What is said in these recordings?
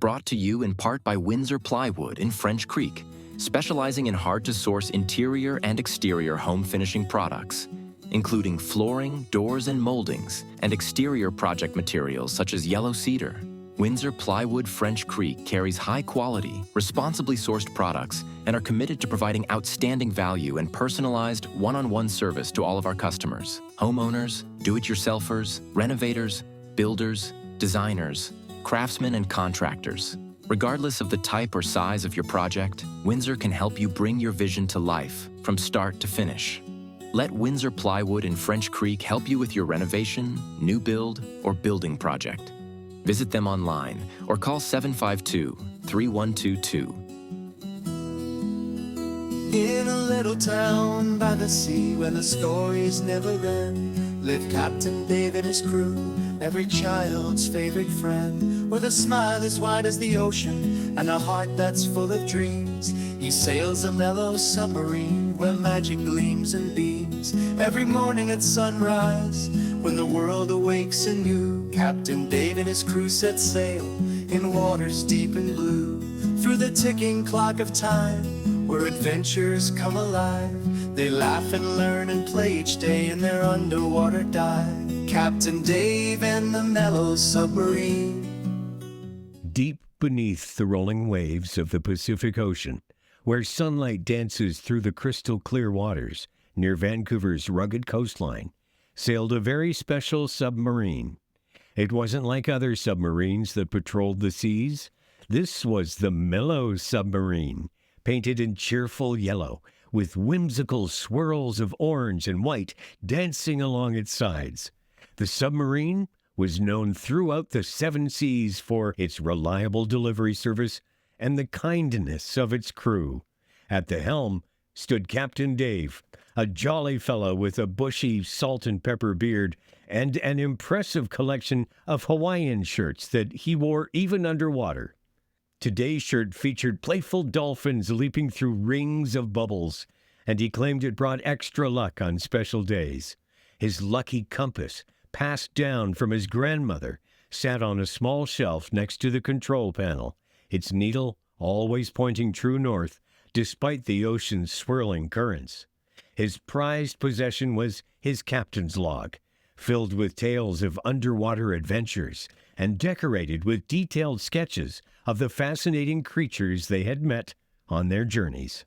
Brought to you in part by Windsor Plywood in French Creek, specializing in hard-to-source interior and exterior home finishing products, including flooring, doors and moldings, and exterior project materials such as yellow cedar. Windsor Plywood French Creek carries high-quality, responsibly sourced products and are committed to providing outstanding value and personalized, one-on-one service to all of our customers, homeowners, do-it-yourselfers, renovators, builders, designers, craftsmen, and contractors. Regardless of the type or size of your project, Windsor can help you bring your vision to life from start to finish. Let Windsor Plywood in French Creek help you with your renovation, new build, or building project. Visit them online or call 752-3122. In a little town by the sea where the stories never end, lived Captain Dave and his crew, every child's favorite friend. With a smile as wide as the ocean and a heart that's full of dreams, he sails a mellow submarine where magic gleams and beams. Every morning at sunrise, when the world awakes anew, Captain Dave and his crew set sail in waters deep and blue. Through the ticking clock of time, where adventures come alive, they laugh and learn and play each day in their underwater dive. Captain Dave and the Mellow Submarine. Deep beneath the rolling waves of the Pacific Ocean, where sunlight dances through the crystal clear waters near Vancouver's rugged coastline, sailed a very special submarine. It wasn't like other submarines that patrolled the seas. This was the Mellow Submarine, painted in cheerful yellow, with whimsical swirls of orange and white dancing along its sides. The submarine was known throughout the seven seas for its reliable delivery service and the kindness of its crew. At the helm stood Captain Dave, a jolly fellow with a bushy salt and pepper beard and an impressive collection of Hawaiian shirts that he wore even underwater. Today's shirt featured playful dolphins leaping through rings of bubbles, and he claimed it brought extra luck on special days. His lucky compass, passed down from his grandmother, sat on a small shelf next to the control panel, its needle always pointing true north, despite the ocean's swirling currents. His prized possession was his captain's log, filled with tales of underwater adventures and decorated with detailed sketches of the fascinating creatures they had met on their journeys.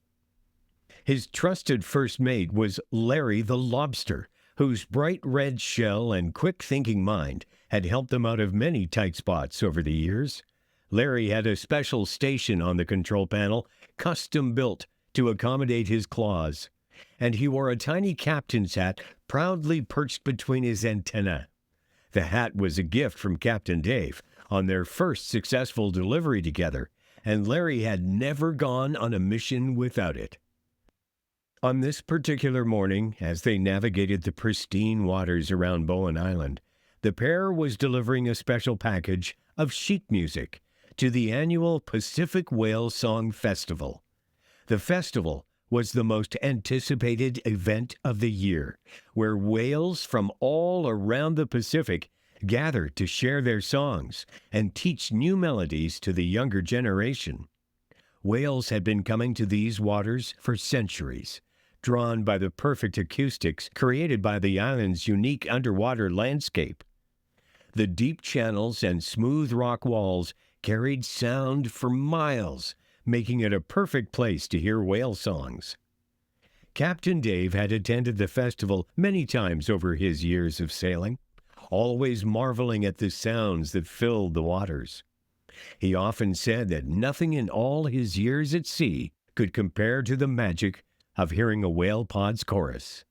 His trusted first mate was Larry the Lobster, whose bright red shell and quick-thinking mind had helped them out of many tight spots over the years. Larry had a special station on the control panel, custom-built to accommodate his claws, and he wore a tiny captain's hat proudly perched between his antennae. The hat was a gift from Captain Dave on their first successful delivery together, and Larry had never gone on a mission without it. On this particular morning, as they navigated the pristine waters around Bowen Island, the pair was delivering a special package of sheet music to the annual Pacific Whale Song Festival. The festival was the most anticipated event of the year, where whales from all around the Pacific gathered to share their songs and teach new melodies to the younger generation. Whales had been coming to these waters for centuries, drawn by the perfect acoustics created by the island's unique underwater landscape. The deep channels and smooth rock walls carried sound for miles, making it a perfect place to hear whale songs. Captain Dave had attended the festival many times over his years of sailing, always marveling at the sounds that filled the waters. He often said that nothing in all his years at sea could compare to the magic of hearing a whale pod's chorus,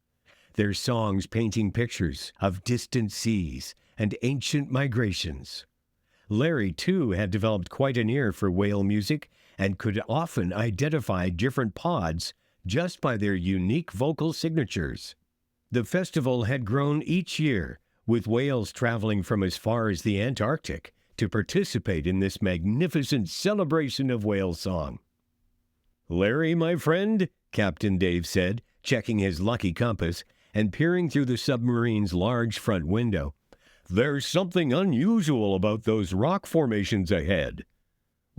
their songs painting pictures of distant seas and ancient migrations. Larry, too, had developed quite an ear for whale music and could often identify different pods just by their unique vocal signatures. The festival had grown each year, with whales traveling from as far as the Antarctic to participate in this magnificent celebration of whale song. "Larry, my friend," Captain Dave said, checking his lucky compass and peering through the submarine's large front window, "there's something unusual about those rock formations ahead."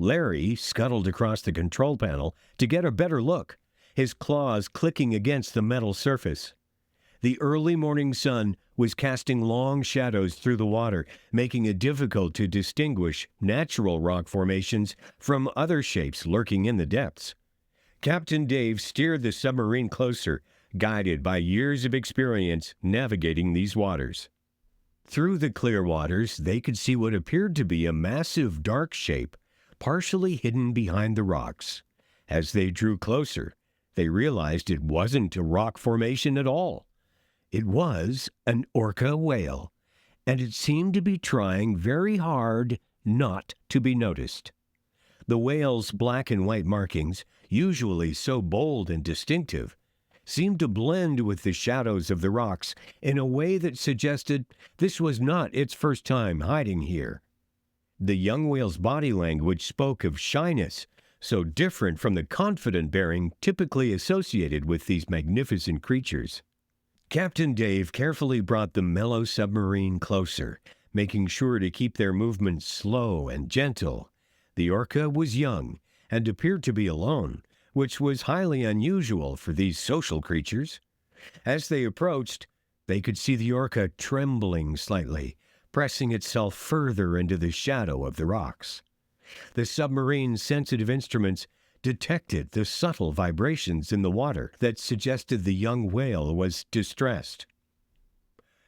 Larry scuttled across the control panel to get a better look, his claws clicking against the metal surface. The early morning sun was casting long shadows through the water, making it difficult to distinguish natural rock formations from other shapes lurking in the depths. Captain Dave steered the submarine closer, guided by years of experience navigating these waters. Through the clear waters, they could see what appeared to be a massive dark shape, partially hidden behind the rocks. As they drew closer, they realized it wasn't a rock formation at all. It was an orca whale, and it seemed to be trying very hard not to be noticed. The whale's black and white markings, usually so bold and distinctive, seemed to blend with the shadows of the rocks in a way that suggested this was not its first time hiding here. The young whale's body language spoke of shyness, so different from the confident bearing typically associated with these magnificent creatures. Captain Dave carefully brought the Mellow Submarine closer, making sure to keep their movements slow and gentle. The orca was young and appeared to be alone, which was highly unusual for these social creatures. As they approached, they could see the orca trembling slightly, pressing itself further into the shadow of the rocks. The submarine's sensitive instruments detected the subtle vibrations in the water that suggested the young whale was distressed.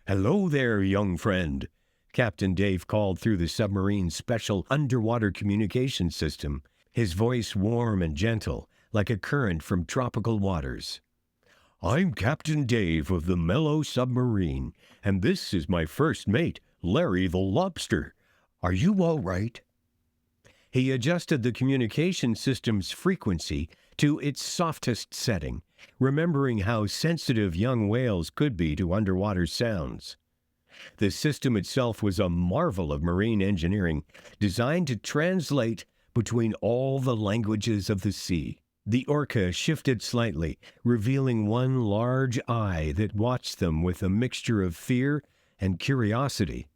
"Hello there, young friend," Captain Dave called through the submarine's special underwater communication system, his voice warm and gentle, like a current from tropical waters. "I'm Captain Dave of the Mellow Submarine, and this is my first mate, Larry the Lobster. Are you all right?" He adjusted the communication system's frequency to its softest setting, remembering how sensitive young whales could be to underwater sounds. The system itself was a marvel of marine engineering, designed to translate between all the languages of the sea. The orca shifted slightly, revealing one large eye that watched them with a mixture of fear and curiosity.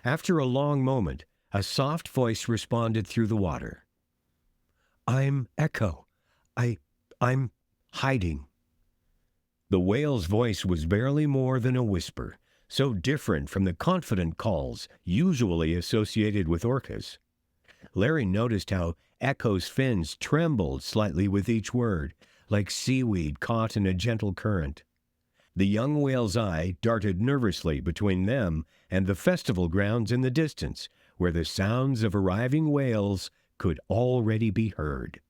After a long moment, a soft voice responded through the water. "I'm Echo. I'm hiding." The whale's voice was barely more than a whisper, so different from the confident calls usually associated with orcas. Larry noticed how Echo's fins trembled slightly with each word, like seaweed caught in a gentle current. The young whale's eye darted nervously between them and the festival grounds in the distance, where the sounds of arriving whales could already be heard.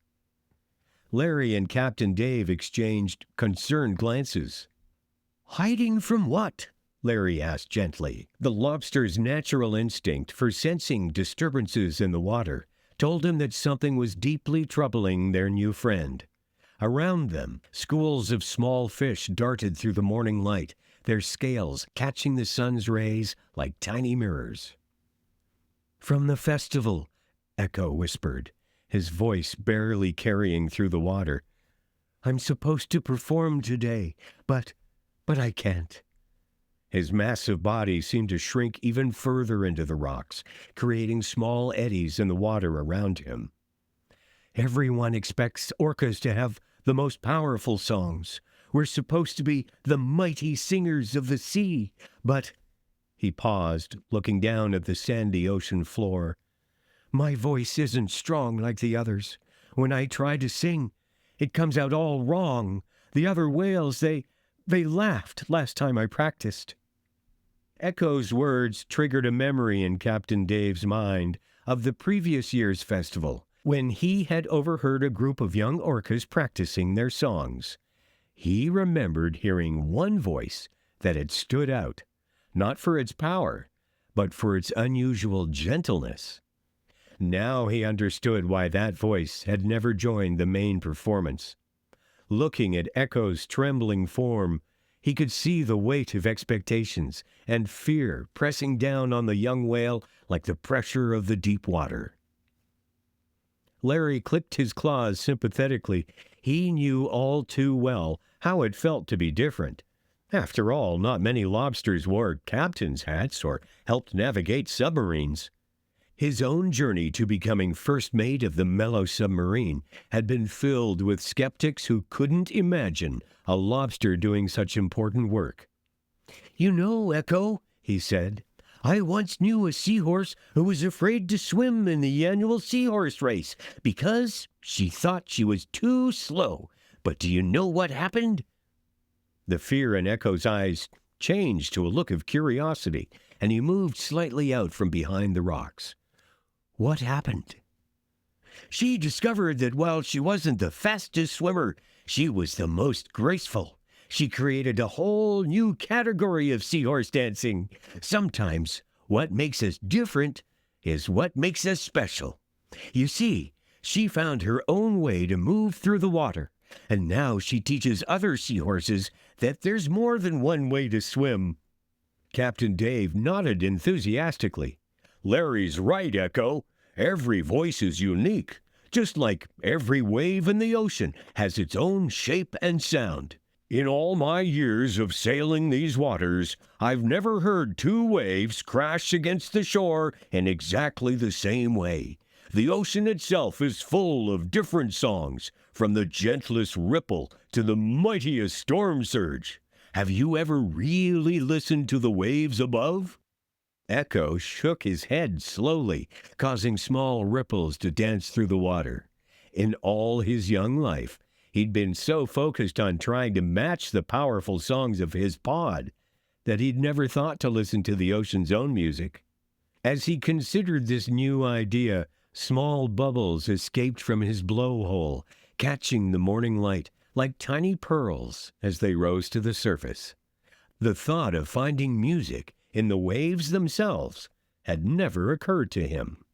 Larry and Captain Dave exchanged concerned glances. "Hiding from what?" Larry asked gently. The lobster's natural instinct for sensing disturbances in the water told him that something was deeply troubling their new friend. Around them, schools of small fish darted through the morning light, their scales catching the sun's rays like tiny mirrors. "From the festival," Echo whispered, his voice barely carrying through the water. "I'm supposed to perform today, but I can't." His massive body seemed to shrink even further into the rocks, creating small eddies in the water around him. "Everyone expects orcas to have the most powerful songs. We're supposed to be the mighty singers of the sea, but—" He paused, looking down at the sandy ocean floor. "My voice isn't strong like the others. When I try to sing, it comes out all wrong. The other whales, they laughed last time I practiced." Echo's words triggered a memory in Captain Dave's mind of the previous year's festival, when he had overheard a group of young orcas practicing their songs. He remembered hearing one voice that had stood out, not for its power, but for its unusual gentleness. Now he understood why that voice had never joined the main performance. Looking at Echo's trembling form, he could see the weight of expectations and fear pressing down on the young whale like the pressure of the deep water. Larry clicked his claws sympathetically. He knew all too well how it felt to be different. After all, not many lobsters wore captain's hats or helped navigate submarines. His own journey to becoming first mate of the Mellow Submarine had been filled with skeptics who couldn't imagine a lobster doing such important work. "You know, Echo," he said, "I once knew a seahorse who was afraid to swim in the annual seahorse race because she thought she was too slow. But do you know what happened?" The fear in Echo's eyes changed to a look of curiosity, and he moved slightly out from behind the rocks. "What happened?" "She discovered that while she wasn't the fastest swimmer, she was the most graceful. She created a whole new category of seahorse dancing. Sometimes what makes us different is what makes us special. You see, she found her own way to move through the water, and now she teaches other seahorses that there's more than one way to swim." Captain Dave nodded enthusiastically. "Larry's right, Echo. Every voice is unique, just like every wave in the ocean has its own shape and sound. In all my years of sailing these waters, I've never heard two waves crash against the shore in exactly the same way. The ocean itself is full of different songs, from the gentlest ripple to the mightiest storm surge. Have you ever really listened to the waves above?" Echo shook his head slowly, causing small ripples to dance through the water. In all his young life, he'd been so focused on trying to match the powerful songs of his pod that he'd never thought to listen to the ocean's own music. As he considered this new idea, small bubbles escaped from his blowhole, catching the morning light like tiny pearls as they rose to the surface. The thought of finding music in the waves themselves had never occurred to him.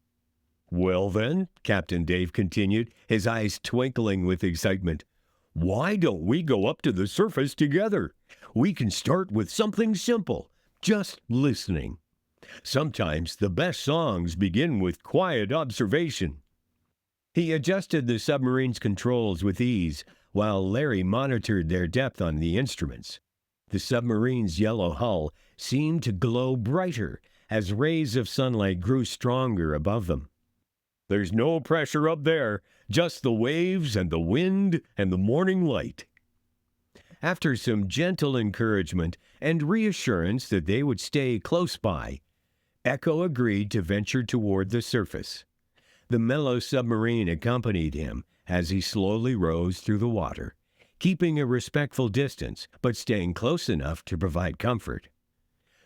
"Well then," Captain Dave continued, his eyes twinkling with excitement, "why don't we go up to the surface together? We can start with something simple, just listening. Sometimes the best songs begin with quiet observation." He adjusted the submarine's controls with ease while Larry monitored their depth on the instruments. The submarine's yellow hull seemed to glow brighter as rays of sunlight grew stronger above them. "There's no pressure up there, just the waves and the wind and the morning light." After some gentle encouragement and reassurance that they would stay close by, Echo agreed to venture toward the surface. The Mellow Submarine accompanied him as he slowly rose through the water, keeping a respectful distance but staying close enough to provide comfort.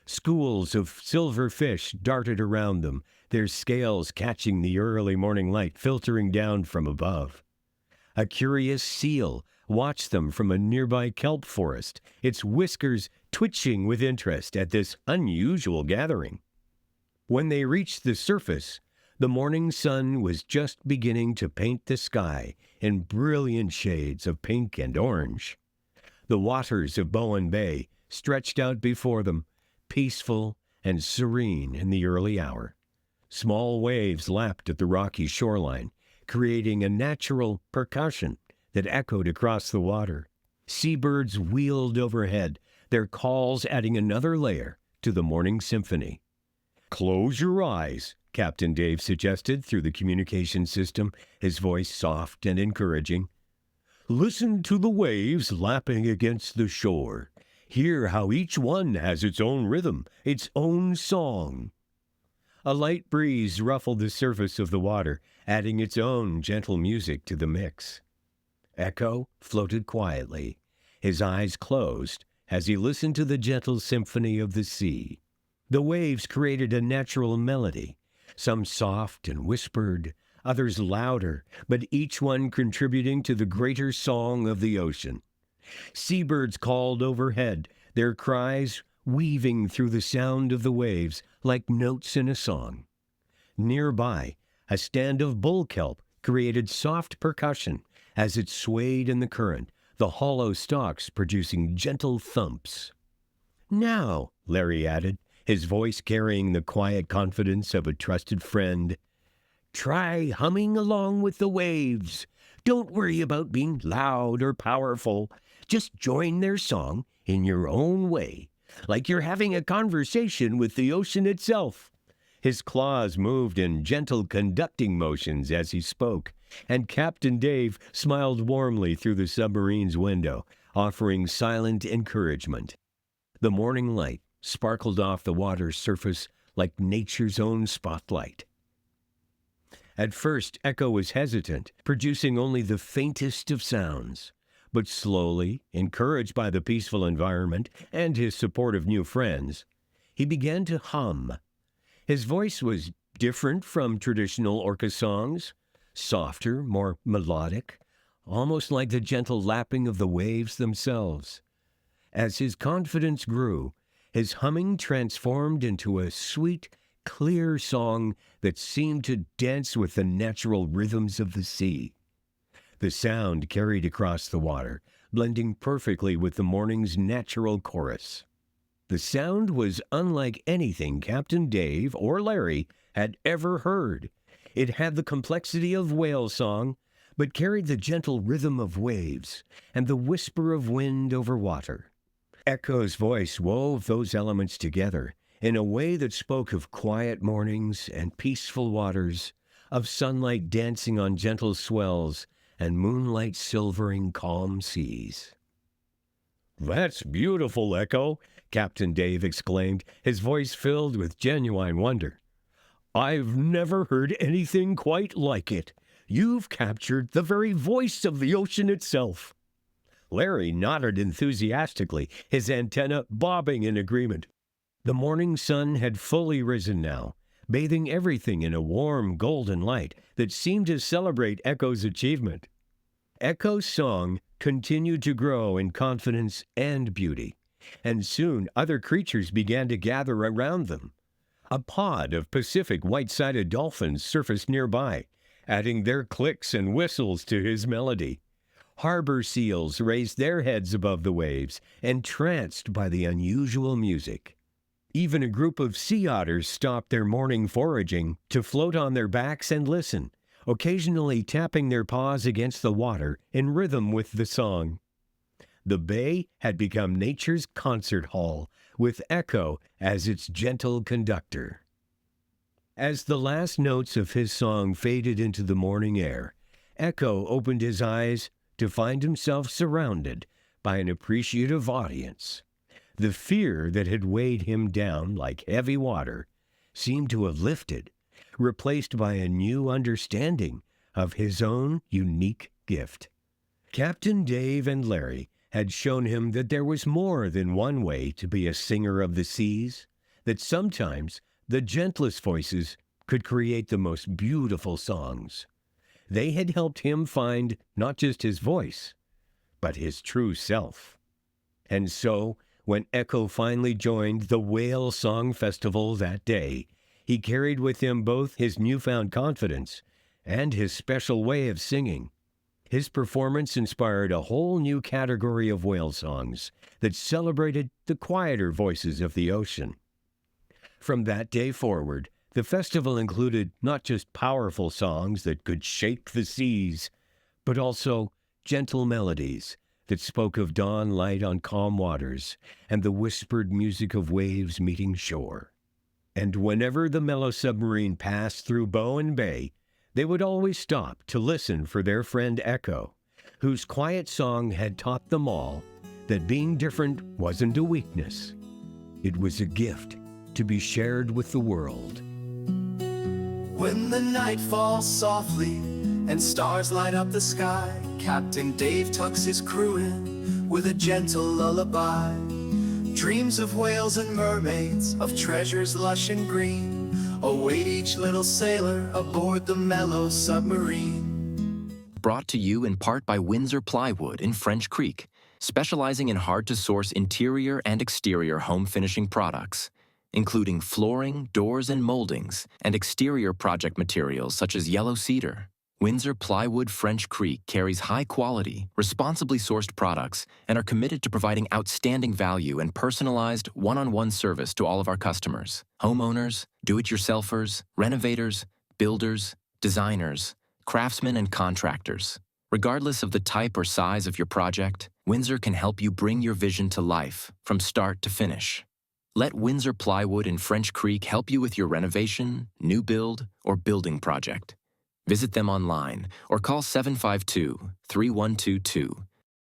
Schools of silver fish darted around them, their scales catching the early morning light filtering down from above. A curious seal watched them from a nearby kelp forest, its whiskers twitching with interest at this unusual gathering. When they reached the surface, the morning sun was just beginning to paint the sky in brilliant shades of pink and orange. The waters of Bowen Bay stretched out before them, peaceful and serene in the early hour. Small waves lapped at the rocky shoreline, creating a natural percussion that echoed across the water. Seabirds wheeled overhead, their calls adding another layer to the morning symphony. "Close your eyes," Captain Dave suggested through the communication system, his voice soft and encouraging. "Listen to the waves lapping against the shore. Hear how each one has its own rhythm, its own song." A light breeze ruffled the surface of the water, adding its own gentle music to the mix. Echo floated quietly, his eyes closed as he listened to the gentle symphony of the sea. The waves created a natural melody, some soft and whispered, others louder, but each one contributing to the greater song of the ocean. Seabirds called overhead, their cries weaving through the sound of the waves like notes in a song. Nearby, a stand of bull kelp created soft percussion as it swayed in the current, the hollow stalks producing gentle thumps. "Now," Larry added, his voice carrying the quiet confidence of a trusted friend, "try humming along with the waves. Don't worry about being loud or powerful. Just join their song in your own way, like you're having a conversation with the ocean itself. His claws moved in gentle conducting motions as he spoke, and Captain Dave smiled warmly through the submarine's window, offering silent encouragement. The morning light sparkled off the water's surface like nature's own spotlight. At first, Echo was hesitant, producing only the faintest of sounds. But slowly, encouraged by the peaceful environment and his support of new friends, he began to hum. His voice was different from traditional Orca songs, softer, more melodic, almost like the gentle lapping of the waves themselves. As his confidence grew, his humming transformed into a sweet, clear song that seemed to dance with the natural rhythms of the sea. The sound carried across the water, blending perfectly with the morning's natural chorus. The sound was unlike anything Captain Dave or Larry had ever heard. It had the complexity of whale song, but carried the gentle rhythm of waves and the whisper of wind over water. Echo's voice wove those elements together in a way that spoke of quiet mornings and peaceful waters, of sunlight dancing on gentle swells and moonlight silvering calm seas. "That's beautiful, Echo," Captain Dave exclaimed, his voice filled with genuine wonder. "I've never heard anything quite like it. You've captured the very voice of the ocean itself." Larry nodded enthusiastically, his antenna bobbing in agreement. The morning sun had fully risen now, bathing everything in a warm golden light that seemed to celebrate Echo's achievement. Echo's song continued to grow in confidence and beauty, and soon other creatures began to gather around them. A pod of Pacific white-sided dolphins surfaced nearby, adding their clicks and whistles to his melody. Harbor seals raised their heads above the waves, entranced by the unusual music. Even a group of sea otters stopped their morning foraging to float on their backs and listen, occasionally tapping their paws against the water in rhythm with the song. The bay had become nature's concert hall, with Echo as its gentle conductor. As the last notes of his song faded into the morning air, Echo opened his eyes to find himself surrounded by an appreciative audience. The fear that had weighed him down like heavy water seemed to have lifted, replaced by a new understanding of his own unique gift. Captain Dave and Larry had shown him that there was more than one way to be a singer of the seas, that sometimes the gentlest voices could create the most beautiful songs. They had helped him find not just his voice, but his true self. And so, when Echo finally joined the Whale Song Festival that day, he carried with him both his newfound confidence and his special way of singing. His performance inspired a whole new category of whale songs that celebrated the quieter voices of the ocean. From that day forward, the festival included not just powerful songs that could shake the seas, but also gentle melodies that spoke of dawn light on calm waters and the whispered music of waves meeting shore. And whenever the Mellow Submarine passed through Bowen Bay, they would always stop to listen for their friend Echo, whose quiet song had taught them all that being different wasn't a weakness. It was a gift to be shared with the world. When the night falls softly and stars light up the sky, Captain Dave tucks his crew in with a gentle lullaby. Dreams of whales and mermaids, of treasures lush and green, await each little sailor aboard the Mellow Submarine. Brought to you in part by Windsor Plywood in French Creek, specializing in hard-to-source interior and exterior home finishing products, including flooring, doors and moldings, and exterior project materials such as yellow cedar. Windsor Plywood French Creek carries high-quality, responsibly sourced products and are committed to providing outstanding value and personalized, one-on-one service to all of our customers: homeowners, do-it-yourselfers, renovators, builders, designers, craftsmen, and contractors. Regardless of the type or size of your project, Windsor can help you bring your vision to life from start to finish. Let Windsor Plywood in French Creek help you with your renovation, new build, or building project. Visit them online or call 752-3122